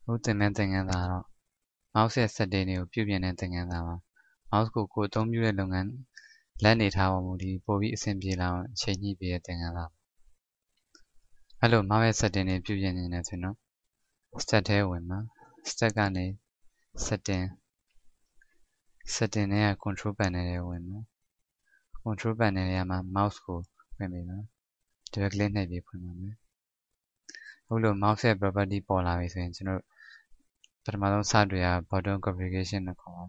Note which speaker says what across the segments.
Speaker 1: အခုသင်တဲ့သင်ခန်းစာတော့ mouse ရဲ့ setting တွေကိုပြုပြင်တဲ့သင်ခန်းစာပါ mouse ကိုအသုံးပြုတဲ့လုပ်ငန်းလက်အနေထားပေါ်မူတည်ပို့ပြီးအဆင်ပြေလာအောင်အချိန်ညှိပေးတဲ့သင်ခန်းစာအဲ့လို mouse ရဲ့ setting တွေပြုပြင်နေတယ်ဆိုရင်တော့ step ထဲဝင်မှာ step ကနေ setting ထဲက control panel ထဲဝင်မှာ control panel ထဲမှာ mouse ကိုဖွင့်ပေးမှာ double click နှိပ်ပြီးဖွင့်ပါမယ်အခုလို mouse ရဲ့ property ပေါ်လာပြီဆိုရင်ကျွန်တော်ပထမဆုံးစတွေ့ရ button configuration နဲ့ခေါ်ပါ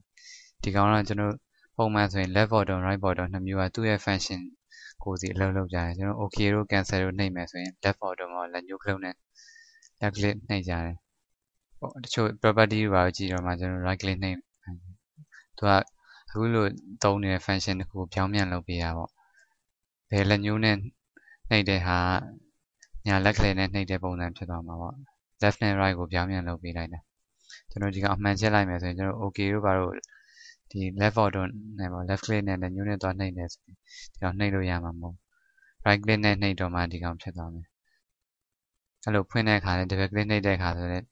Speaker 1: ဒီကောင်ကကျွန်တော်ပုံမှန်ဆိုရင် left button right button နှစ်မျိုးကသူ့ရဲ့ function ကိုစီအလုပ်လုပ်ကြတယ်ကျွန်တော် OK တို့ cancel တို့နှိပ်မယ်ဆိုရင် left button မှာလက်ညှိုးခလုတ်နဲ့ left click နှိပ်ကြတယ်တချို့ property တွေပါကြည့်တော့မှကျွန်တော် right click နှိပ်သူကအခုလိုသုံးနေတဲ့ function တစ်ခုပြောင်းပြန်လုပ်ပေးရပေါ့ဘယ်လက်ညှိုးနဲ့နှိပ်တဲ့ဟာညာလက်ကလေးနဲ့နှိပ်တဲ့ပုံစံဖြစ်သွားမှာပေါ့ left နဲ့ right ကိုပြောင်းပြန်လုပ်ပေးလိုက်တာကျွန်တော်ဒီကအမှန်ချက်လိုက်မယ်ဆိုရင်ကျွန်တော် OK တို့ဘာလို့ဒီ left button နဲ့ပေါ့ left click နဲ့လက်ညှိုးနဲ့သွားနှိပ်နေဆိုရင်ဒီကောင်နှိပ်လို့ရမှာမဟုတ် right click နဲ့နှိပ်တော့မှဒီကောင်ဖြစ်သွားမယ်အဲ့လိုဖွင့်တဲ့အခါနဲ့ double click နှိပ်တဲ့အခါဆိုရင်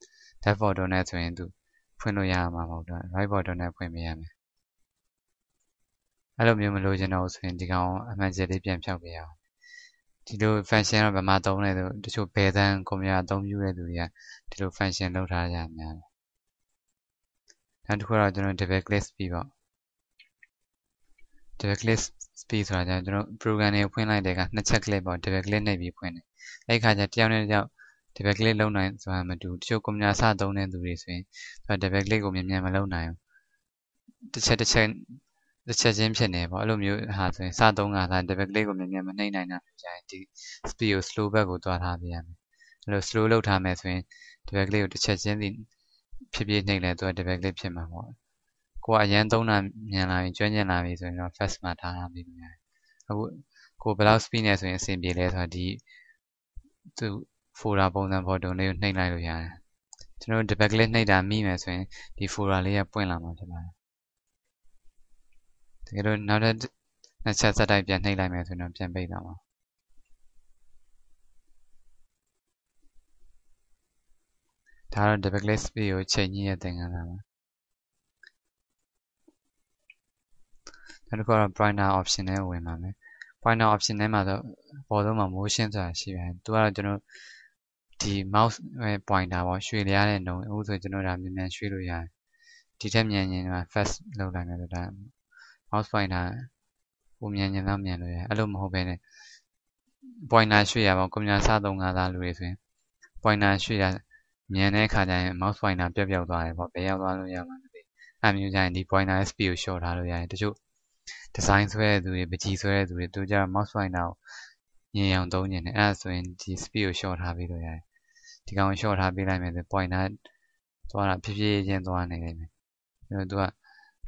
Speaker 1: left button နဲ့ဆိုရင်သူဖွင့်လို့ရမှာမဟုတ်တော့ right button နဲ့ဖွင့်ပေးရမယ်အဲ့လိုမျိုးမလို့ကျွန်တော်ဆိုရင်ဒီကောင်အမှန်ချက်လေးပြန်ဖြောက်ပေးရအောင်ဒီလို function တော့ဘယ်မှာသုံးလဲဆိုတချို့ဘယ်တန်းကွန်ပျူတာအသုံးပြုတဲ့သူတွေကဒီလို function လုပ်ထားကြများတယ်နောက်တစ်ခုတော့ကျွန်တော် double click speed ပေါ့ double click speed ဆိုတာကျွန်တော် program တွေဖွင့်လိုက်တဲ့အခါနှစ်ချက် click ပေါ့ double click နှိပ်ပြီးဖွင့်တယ်အဲ့ခါကျတယောက်နဲ့တယောက် double click လုပ်နိုင်ဆိုတာမတူတချို့ကွန်ပျူတာစသုံးတဲ့သူတွေဆိုရင်သူက double click ကိုမြန်မြန်မလုပ်နိုင်ဘူးတစ်ချက်ချင်းဖြစ်နေပေါ့အဲ့လိုမျိုးဟာဆိုရင်စသုံးတာ double click ကိုမြန်မြန်မနှိပ်နိုင်တာကြာရင်ဒီ speed ကို slow ဘက်ကိုတွားထားပေးရမယ်အဲ့လို slow လုပ်ထားမယ်ဆိုရင် double click ကိုတစ်ချက်ချင်းစီဖြည်းဖြည်းနှိပ်လဲသူက double click ဖြစ်မှာပေါ့ကိုကအရန်သုံးတာမြန်လာပြီကျွမ်းကျင်လာပြီဆိုရင်တော့ fast မှာထားထားပြီးမြန်အခုကိုဘယ်လောက် speed နဲ့ဆိုရင်အဆင်ပြေလဲဆိုတာဒီသူ folder ပုံစံ button လေးကိုနှိပ်လိုက်လို့ရတယ်ကျွန်တော် double click နှိပ်တာမိမယ်ဆိုရင်ဒီ folder လေးကပွင့်လာမှာဖြစ်ပါတယ်တကယ်လို့နောက်တစ်နှစ်ချက်ဆက်တိုက်ပြန်နှိပ်လိုက်မယ်ဆိုရင်ပြန်ပိတ်သွားမှာဒါတော့ double click speed ကိုချိန်ညှိတဲ့သင်ခန်းစာပါနောက်တစ်ခုကတော့ pointer option နဲ့ဝင်ပါမယ် pointer option ထဲမှာတော့ပေါ်ဆုံးမှာ motion ဆိုတာရှိပါတယ်သူကတော့ကျွန်တော်ဒီ mouse ရဲ့ pointer ပေါ့ရွှေ့ရတဲ့နှုန်းအခုဆိုကျွန်တော်ဒါမြန်မြန်ရွှေ့လို့ရတယ်ဒီထက်မြန်ရင်တော့ fast လုပ်လိုက်မယ်ဆိုတော့ mouse pointer ကိုမြန်ရင်တော့မြန်လို့ရတယ်အဲ့လိုမဟုတ်ဘဲနဲ့ pointer ရွှေ့ရပါကွန်ပျူတာစသုံးကားသားလူတွေဆိုရင် pointer ရွှေ့ရမြန်တဲ့အခါကျရင် mouse pointer ပျောက်သွားတယ်ပေါ့ဘယ်ရောက်သွားလို့ရမှာမသိအဲ့မျိုးကျရင်ဒီ pointer speed ကို short ထားလို့ရတယ်တချို့ design ဆွဲတဲ့သူတွေပကြီးဆွဲတဲ့သူတွေသူကြတော့ mouse pointer ကိုညင်အောင်သုံးနေတယ်အဲ့ဒါဆိုရင်ဒီ speed ကို short ထားပေးလို့ရတယ်ဒီကောင် short ထားပေးလိုက်မယ်ဆို pointer သွားတာဖြည်းဖြည်းချင်းသွားနေတယ်ကျွန်တော်သူက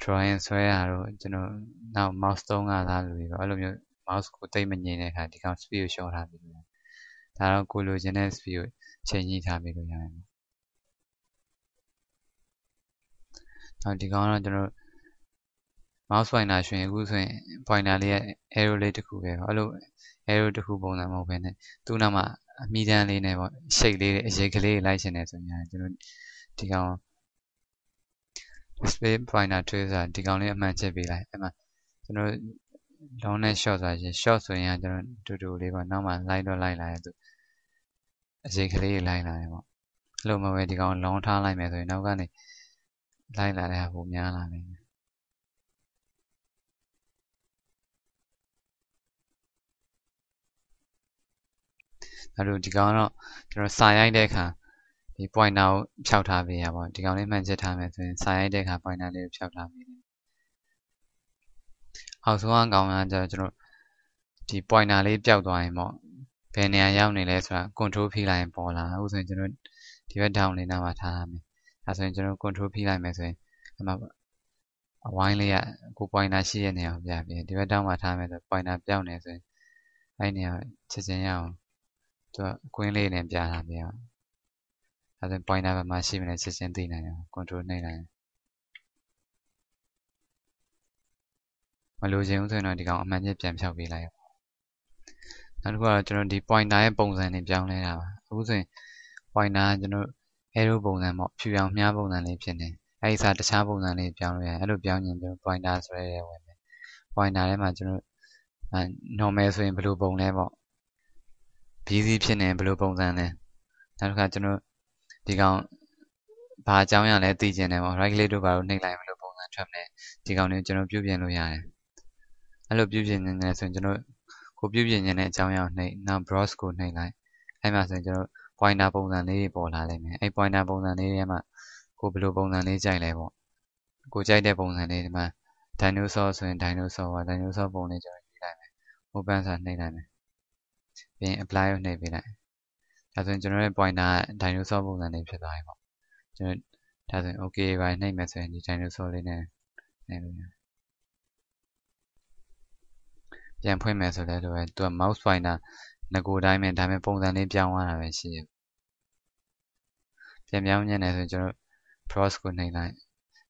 Speaker 1: drawing ဆွဲရတော့ကျွန်တော်နောက် mouse သုံးကားသားလူတွေပေါ့အဲ့လိုမျိုး mouse ကိုတိတ်မငြိမ်တဲ့အခါဒီကောင် speed ကို short ထားပေးလို့ဒါတော့ကိုလိုချင်တဲ့ speed ကိုချိန်ညှိထားပေးလို့ရတယ်နောက်ဒီကောင်ကတော့ကျွန်တော် mouse pointer ရွှင်အခုဆိုရင် pointer လေးရဲ့ arrow လေးတစ်ခုပဲပေါ့အဲ့လို arrow တစ်ခုပုံစံမဟုတ်ဘဲနဲ့သူ့နောက်မှာအမီတန်းလေးနဲ့ပေါ့ shape လေးအရေးကလေးလိုက်ရှင်နေဆိုရင်ကျွန်တော်ဒီကောင် display pointer tool ဆိုတာဒီကောင်လေးအမှန်ချက်ပေးလိုက်အဲ့မှာကျွန်တော် long နဲ့ short ဆိုတာရှင် short ဆိုရင်ကျွန်တော်တူတူလေးပေါ့နောက်မှာ လိုက်တော့လိုက်လာတယ်သူအရေးကလေးလိုက်လာတယ်ပေါ့အဲ့လိုမဟုတ်ပဲဒီကောင် long ထားလိုက်မယ်ဆိုရင်နောက်ကနေလိုက်လာတဲ့ဟာပုံများလာနေတယ်အဲ့လိုဒီကောင်တော့ကျွန်တော်စာရိုက်တဲ့အခါဒီ pointer ကိုဖြောက်ထားပေးရပါဒီကောင်လေးမှန်ချက်ထားမယ်ဆိုရင်စာရိုက်တဲ့အခါ pointer လေးကိုဖြောက်ထားပေးတယ်အောက်ဆုံးအကောင်ကကျတော့ကျွန်တော်ဒီ pointer လေးပျောက်သွားရင်ပေါ့ဘယ်နေရာရောက်နေလဲဆိုတာ control ဖိလိုက်ရင်ပေါ်လာအခုဆိုရင်ကျွန်တော်ဒီဘက် down လေးနားမှာထားရမယ်ဒါဆိုရင်ကျွန်တော် control ဖိလိုက်မယ်ဆိုရင်အမှအဝိုင်းလေးကကို pointer ရှိတဲ့နေရာကိုပြပေးဒီဘက် down မှာထားမယ်ဆို pointer ပျောက်နေဆိုရင်အဲ့နေရာချက်ချင်းရအောင်သူကကွင်းလေးနဲ့ပြထားပေးအောင်ဒါဆို pointer ဘယ်မှာရှိမလဲချက်ချင်းသိနိုင်တယ် control နှိပ်လိုက်မလိုချင်ဘူးဆိုရင်တော့ဒီကောင်အမှန်ချက်ပြန်ဖြောက်ပေးလိုက်ရနောက်တစ်ခုကတော့ကျွန်တော်ဒီ pointer ရဲ့ပုံစံတွေပြောင်းလဲတာပါအခုဆိုရင် pointer ကျွန်တော် arrow ပုံစံပေါ့ဖြူအောင်မြားပုံစံလေးဖြစ်နေအဲ့ဒီစားတခြားပုံစံလေးပြောင်းလို့ရတယ်အဲ့လိုပြောင်းရင်ကျွန်တော် pointer ဆိုရဲဝင်တယ် pointer ထဲမှာကျွန်တော်normal ဆိုရင်ဘယ်လိုပုံလဲပေါ့ busy ဖြစ်နေဘယ်လိုပုံစံလဲနောက်တစ်ခါကျွန်တော်ဒီကောင်ဘာအကြောင်းရလဲသိကျင်တယ်ပေါ့ right click တို့ဘာလို့နှိပ်လိုက်ဘယ်လိုပုံစံထွက်မလဲဒီကောင်လေးကျွန်တော်ပြုပြင်လို့ရတယ်အဲ့လိုပြုပြင်နေတယ်ဆိုရင်ကျွန်တော်ကိုပြုပြင်နေတဲ့အကြောင်းရအောင်နှိပ်နောက် browse ကိုနှိပ်လိုက်အဲ့မှာဆိုရင်ကျွန်တော် pointer ပုံစံလေးပေါ်လာလိမ့်မယ်အဲ့ pointer ပုံစံလေးထဲမှာကိုဘယ်လိုပုံစံလေးကြိုက်လဲပေါ့ကိုကြိုက်တဲ့ပုံစံလေးဒီမှာ dinosaur ဆိုရင် dinosaur ပါ dinosaur ပုံလေးကျွန်တော်ယူလိုက်မယ် open ဆိုတာနှိပ်လိုက်မယ်ပြီးရင် apply ကိုနှိပ်ပေးလိုက်ဒါဆိုရင်ကျွန်တော်ရဲ့ pointer က dinosaur ပုံစံလေးဖြစ်သွားပြီပေါ့ကျွန်တော်ဒါဆိုရင် okay ပါနှိပ်မယ်ဆိုရင်ဒီ dinosaur လေးနဲ့နှိပ်လို့ရတယ်ပြန်ဖွင့်မယ်ဆိုလဲလိုပဲသူက mouse pointer ငကိုတိုင်းပဲဒါပေမဲ့ပုံစံလေးပြောင်းသွားတာပဲရှိတယ်ပြန်ပြောင်းညံ့တယ်ဆိုရင်ကျွန်တော် browse ကိုနှိပ်လိုက်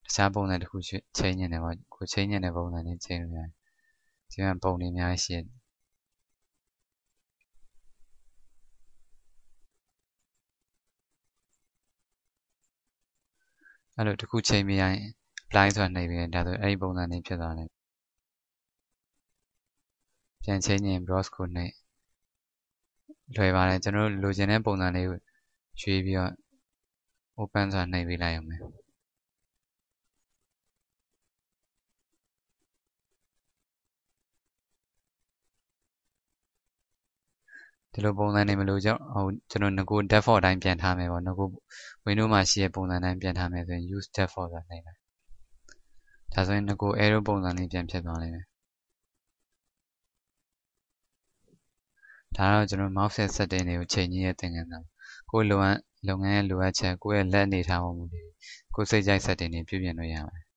Speaker 1: တခြားပုံစံတစ်ခုချိန်ညံ့တယ်ပေါ့ကိုချိန်ညံ့တဲ့ပုံစံလေးချိန်လို့ရတယ်ဒီမှာပုံလေးအများကြီးရှိတယ်အဲ့လိုတစ်ခုချိန်ပြီးရင် apply ဆိုတာနှိပ်ပြီးဒါဆိုအဲ့ဒီပုံစံလေးဖြစ်သွားတယ်ပြန်ချိန်ရင် browse ကိုနှိပ်လွယ်ပါတယ်ကျွန်တော်လိုချင်တဲ့ပုံစံလေးကိုရွေးပြီးတော့ open ဆိုတာနှိပ်ပေးလိုက်အောင်မယ်ဒီလိုပုံစံနေမလို့ကြောင့်ကျွန်တော်ငကို default အတိုင်းပြန်ထားမယ်ပေါ့ငကို Windows မှာရှိတဲ့ပုံစံတိုင်းပြန်ထားမယ်ဆိုရင် use default ဆိုတာနှိပ်လိုက်ဒါဆိုရင်ငကို arrow ပုံစံလေးပြန်ဖြစ်သွားလိမ့်မယ်ဒါတော့ကျွန်တော် mouse ရဲ့ setting တွေကိုချိန်ကြီးရဲ့သင်ခန်းစာကိုလုပ်ငန်းရဲ့လိုအပ်ချက်ကိုယ့်ရဲ့လက်အနေထားပုံမူတည်ကိုယ်စိတ်ကြိုက် setting တွေပြုပြင်လို့ရပါတယ်